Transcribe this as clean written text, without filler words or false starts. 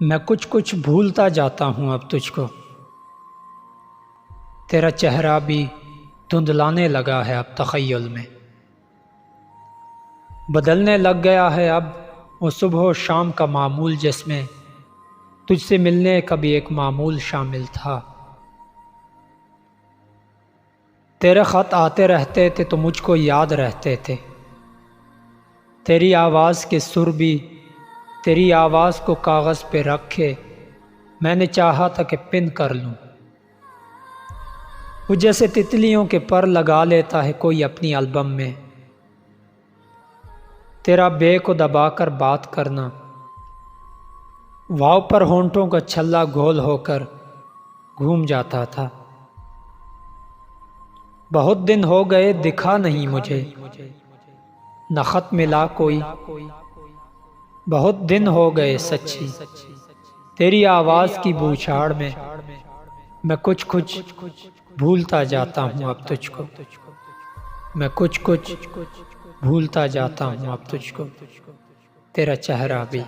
मैं कुछ कुछ भूलता जाता हूँ अब तुझको। तेरा चेहरा भी धुंधलाने लगा है अब तख़य्युल में। बदलने लग गया है अब वो सुबह और शाम का मामूल, जिसमें तुझसे मिलने कभी एक मामूल शामिल था। तेरे ख़त आते रहते थे तो मुझको याद रहते थे। तेरी आवाज़ के सुर भी तेरी आवाज़ को कागज़ पे रखे मैंने चाहा था कि पिन कर लूँ। वो जैसे तितलियों के पर लगा लेता है कोई अपनी एल्बम में। तेरा बे को दबाकर बात करना, वाव पर होंठों का छल्ला गोल होकर घूम जाता था। बहुत दिन हो गए दिखा नहीं मुझे न खत मिला कोई। बहुत दिन हो गए सच्ची तेरी आवाज़ की बूछाड़ में मैं कुछ कुछ भूलता जाता हूँ अब तुझको। मैं कुछ कुछ भूलता जाता हूँ अब तुझको। तेरा चेहरा भी।